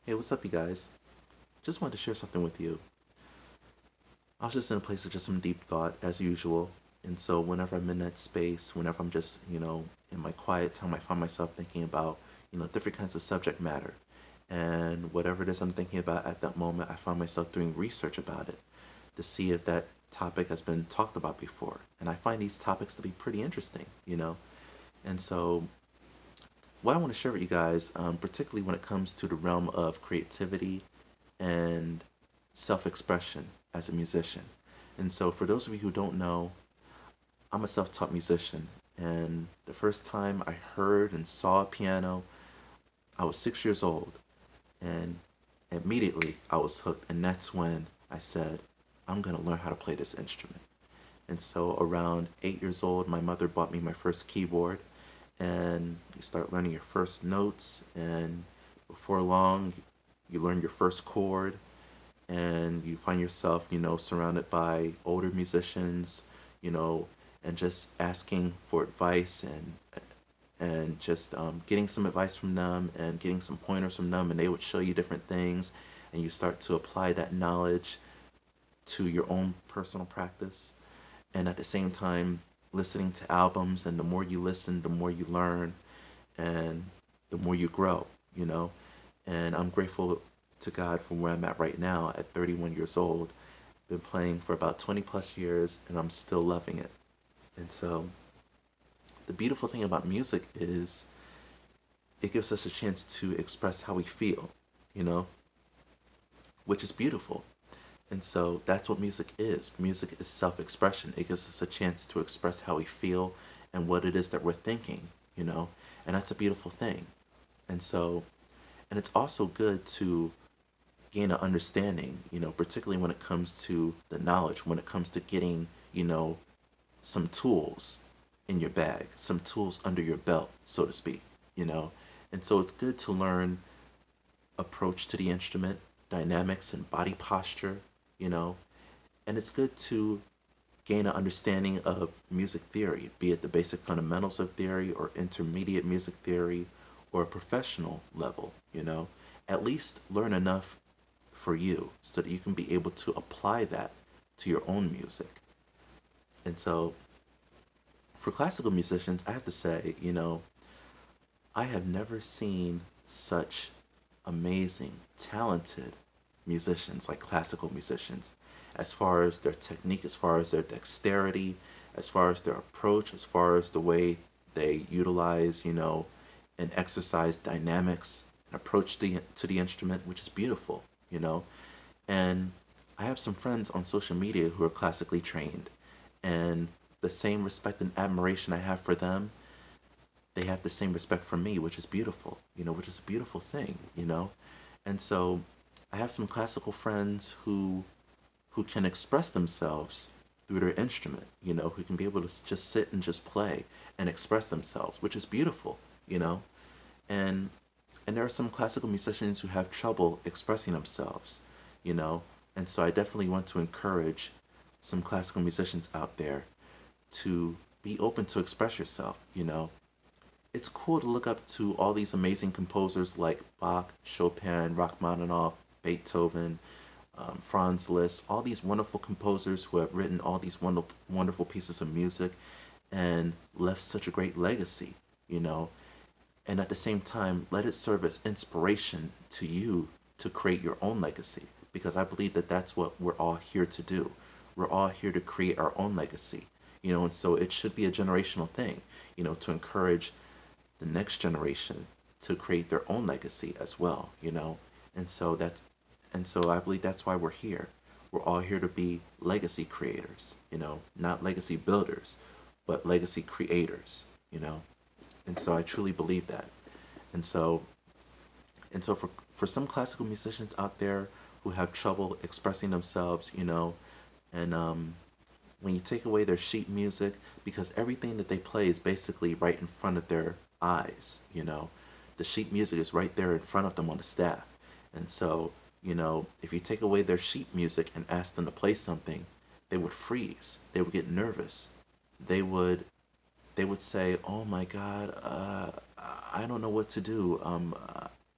Hey, what's up, you guys? Just wanted to share something with you. I was just in a place of just some deep thought, as usual. And so, whenever I'm in that space, whenever I'm just, in my quiet time, I find myself thinking about, different kinds of subject matter. And whatever it is I'm thinking about at that moment, I find myself doing research about it to see if that topic has been talked about before. And I find these topics to be pretty interesting. And so, what I want to share with you guys, particularly when it comes to the realm of creativity and self expression as a musician. And so, for those of you who don't know, I'm a self taught musician. And the first time I heard and saw a piano, I was 6 years old. And immediately I was hooked. And that's when I said, I'm going to learn how to play this instrument. And so, around 8 years old, my mother bought me my first keyboard. And you start learning your first notes. And before long, you learn your first chord and you find yourself, surrounded by older musicians, you know, and just asking for advice and just getting some advice from them and getting some pointers from them, and they would show you different things, and you start to apply that knowledge to your own personal practice, and at the same time listening to albums, and the more you listen, the more you learn, and the more you grow, you know. And I'm grateful to God for where I'm at right now at 31 years old. Been playing for about 20 plus years and I'm still loving it. And so the beautiful thing about music is it gives us a chance to express how we feel, you know, which is beautiful. And so that's what music is. Music is self expression. It gives us a chance to express how we feel and what it is that we're thinking, you know, and that's a beautiful thing. And so, and it's also good to gain an understanding, particularly when it comes to the knowledge, when it comes to getting, some tools in your bag, some tools under your belt, so to speak, you know. And so it's good to learn approach to the instrument, dynamics and body posture, you know. And it's good to gain an understanding of music theory, be it the basic fundamentals of theory or intermediate music theory or a professional level, you know. At least learn enough for you so that you can be able to apply that to your own music. And so for classical musicians, I have to say, I have never seen such amazing, talented musicians like classical musicians as far as their technique, as far as their dexterity, as far as their approach, as far as the way they utilize, and exercise dynamics and approach to the instrument, which is beautiful, you know. And I have some friends on social media who are classically trained, and the same respect and admiration I have for them, they have the same respect for me, which is beautiful, which is a beautiful thing. And so I have some classical friends who can express themselves through their instrument, who can be able to just sit and just play and express themselves, which is beautiful. And and there are some classical musicians who have trouble expressing themselves, you know. And so I definitely want to encourage some classical musicians out there to be open to express yourself. It's cool to look up to all these amazing composers like Bach, Chopin, Rachmaninoff, Beethoven, Franz Liszt, all these wonderful composers who have written all these wonderful pieces of music and left such a great legacy, you know. And at the same time, let it serve as inspiration to you to create your own legacy because I believe that that's what we're all here to do. We're all here to create our own legacy, and so it should be a generational thing, to encourage the next generation to create their own legacy as well. And so I believe that's why we're here. We're all here to be legacy creators, not legacy builders, but legacy creators. And so I truly believe that. And so for some classical musicians out there who have trouble expressing themselves, and when you take away their sheet music, because everything that they play is basically right in front of their eyes. The sheet music is right there in front of them on the staff. And so, if you take away their sheet music and ask them to play something, they would freeze. They would get nervous. They would they would say, "Oh my God, I don't know what to do.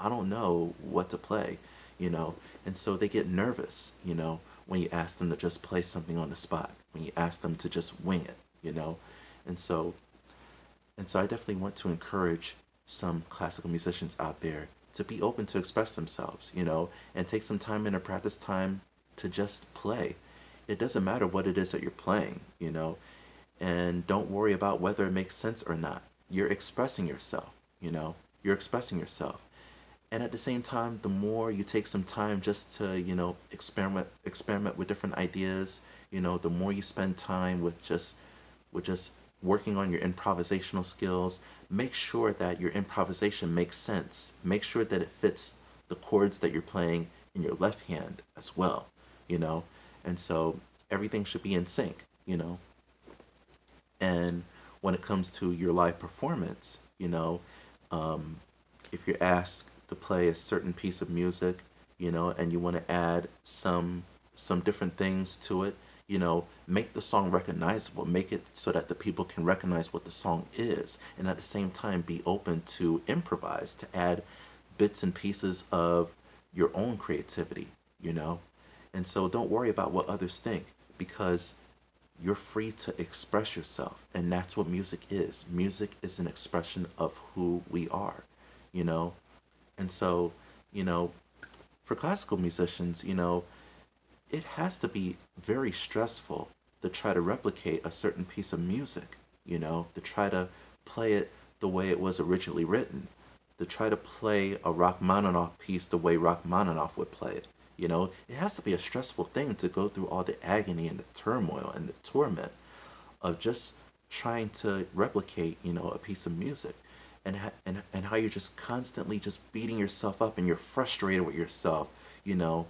I don't know what to play, you know. And so they get nervous, you know, when you ask them to just play something on the spot, when you ask them to just wing it, you know. And so I definitely want to encourage some classical musicians out there to be open to express themselves, you know, and take some time in a practice time to just play. It doesn't matter what it is that you're playing, you know, and don't worry about whether it makes sense or not. You're expressing yourself, you know, you're expressing yourself. And at the same time, the more you take some time just to, you know, experiment with different ideas, you know, the more you spend time with just working on your improvisational skills, make sure that your improvisation makes sense. Make sure that it fits the chords that you're playing in your left hand as well, you know. And so everything should be in sync, you know. And when it comes to your live performance, you know, um, if you're asked to play a certain piece of music, you know, and you want to add some different things to it, you know, make the song recognizable, make it so that the people can recognize what the song is, and at the same time be open to improvise, to add bits and pieces of your own creativity, you know. And so don't worry about what others think, because you're free to express yourself, and that's what music is. Music is an expression of who we are, you know. And so, you know, for classical musicians, you know, it has to be very stressful to try to replicate a certain piece of music, you know, to try to play it the way it was originally written, to try to play a Rachmaninoff piece the way Rachmaninoff would play it. You know, it has to be a stressful thing to go through all the agony and the turmoil and the torment of just trying to replicate, you know, a piece of music. And how you're just constantly just beating yourself up and you're frustrated with yourself, you know,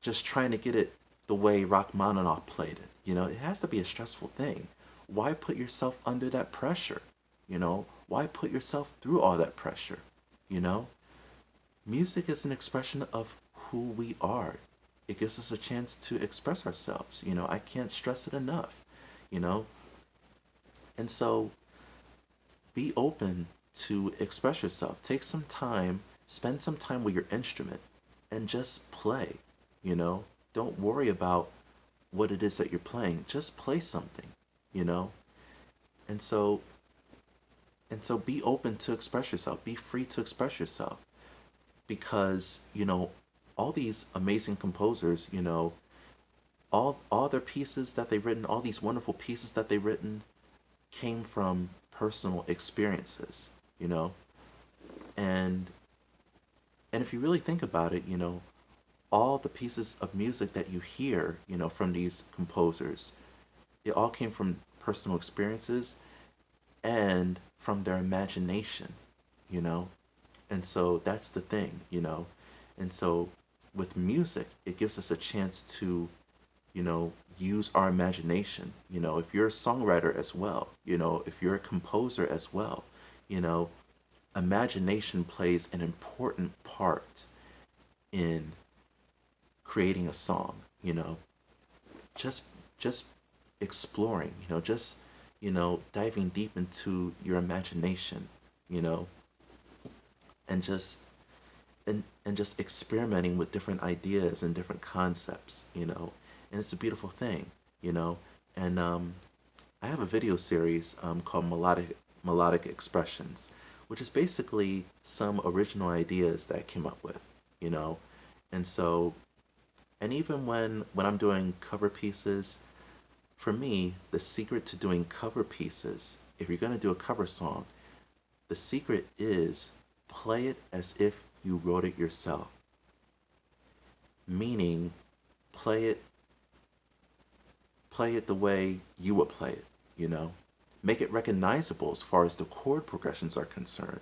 just trying to get it the way Rachmaninoff played it. You know, it has to be a stressful thing. Why put yourself under that pressure? You know, why put yourself through all that pressure? You know, music is an expression of who we are. It gives us a chance to express ourselves. You know, I can't stress it enough, you know. And so be open to express yourself. Take some time, spend some time with your instrument, and just play, you know. Don't worry about what it is that you're playing. Just play something, you know. And so be open to express yourself. Be free to express yourself, because, you know, all these amazing composers, you know, all their pieces that they've written, all these wonderful pieces that they've written came from personal experiences, you know. And if you really think about it, you know, all the pieces of music that you hear, you know, from these composers, it all came from personal experiences and from their imagination, you know. And so that's the thing, you know. And so with music, it gives us a chance to, you know, use our imagination. You know, if you're a songwriter as well, you know, if you're a composer as well, you know, imagination plays an important part in creating a song, you know. Just just exploring, you know, just, you know, diving deep into your imagination, you know, and just and just experimenting with different ideas and different concepts, you know. And it's a beautiful thing, you know. And I have a video series called Melodic Expressions, which is basically some original ideas that I came up with, you know. And so, and even when I'm doing cover pieces, for me, the secret to doing cover pieces, if you're gonna do a cover song, the secret is play it as if you wrote it yourself. Meaning, play it play it the way you would play it, you know? Make it recognizable as far as the chord progressions are concerned.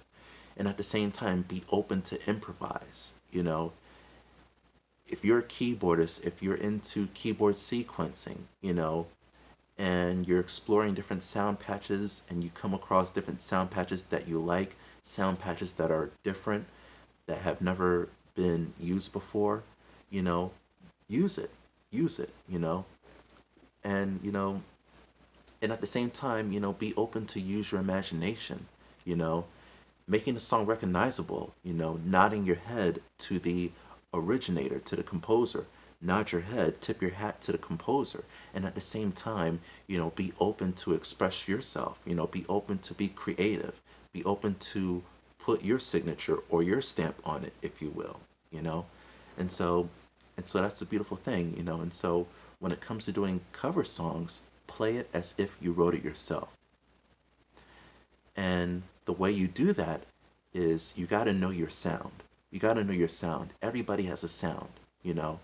And at the same time, be open to improvise, you know? If you're a keyboardist, if you're into keyboard sequencing, you know, and you're exploring different sound patches and you come across different sound patches that you like, sound patches that are different, that have never been used before, you know, use it. Use it, you know? And, you know, and at the same time, you know, be open to use your imagination, you know? making the song recognizable, nodding your head to the originator, to the composer. Nod your head, tip your hat to the composer, and at the same time, be open to express yourself, be open to be creative, be open to put your signature or your stamp on it, if you will, you know? And so that's a beautiful thing, and so when it comes to doing cover songs, play it as if you wrote it yourself. And the way you do that is you got to know your sound. You got to know your sound. Everybody has a sound, you know.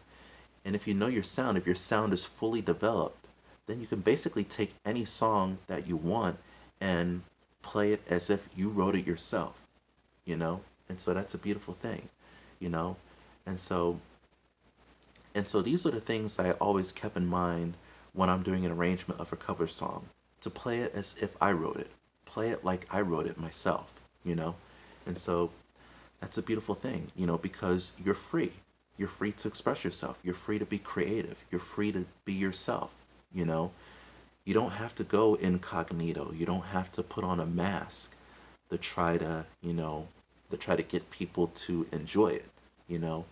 And if you know your sound, if your sound is fully developed, then you can basically take any song that you want and play it as if you wrote it yourself, you know. And so that's a beautiful thing, you know. And so these are the things that I always kept in mind when I'm doing an arrangement of a cover song. To play it as if I wrote it. Play it like I wrote it myself, you know? And so that's a beautiful thing, because you're free. You're free to express yourself. You're free to be creative. You're free to be yourself, you know? You don't have to go incognito. You don't have to put on a mask to try to, get people to enjoy it, you know?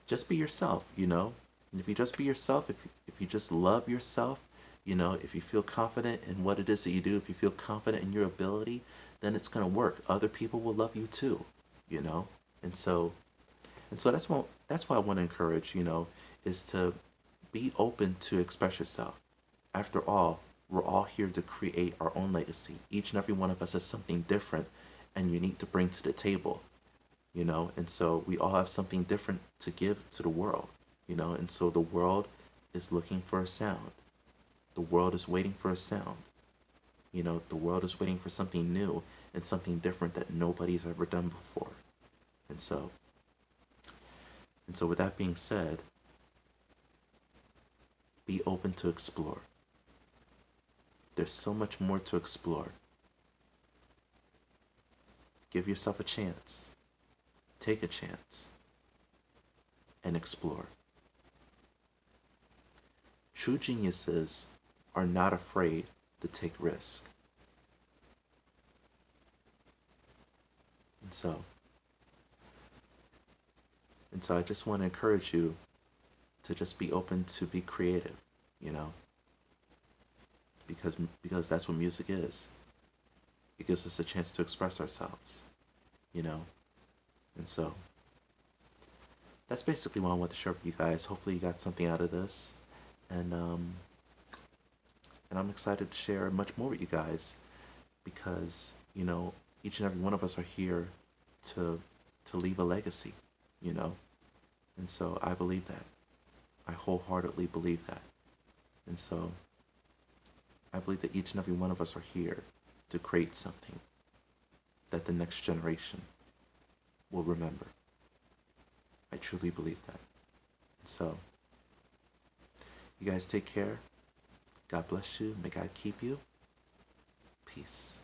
Just be yourself, And if you just be yourself, if you just love yourself, if you feel confident in what it is that you do, if you feel confident in your ability, then it's going to work. Other people will love you too, you know? And so that's why I want to encourage, is to be open to express yourself. After all, we're all here to create our own legacy. Each and every one of us has something different and unique to bring to the table, and so we all have something different to give to the world, and so the world is looking for a sound. The world is waiting for a sound. The world is waiting for something new and something different that nobody's ever done before. And so with that being said, be open to explore. There's so much more to explore. Give yourself a chance. Take a chance and explore. True geniuses are not afraid to take risk. And so I just want to encourage you to just be open to be creative, because that's what music is. It gives us a chance to express ourselves, you know. And so that's basically what I want to share with you guys. Hopefully you got something out of this. And I'm excited to share much more with you guys because, each and every one of us are here to leave a legacy, you know. And so I believe that. I wholeheartedly believe that. And so I believe that each and every one of us are here to create something that the next generation will remember. I truly believe that. So, you guys take care. God bless you. May God keep you. Peace.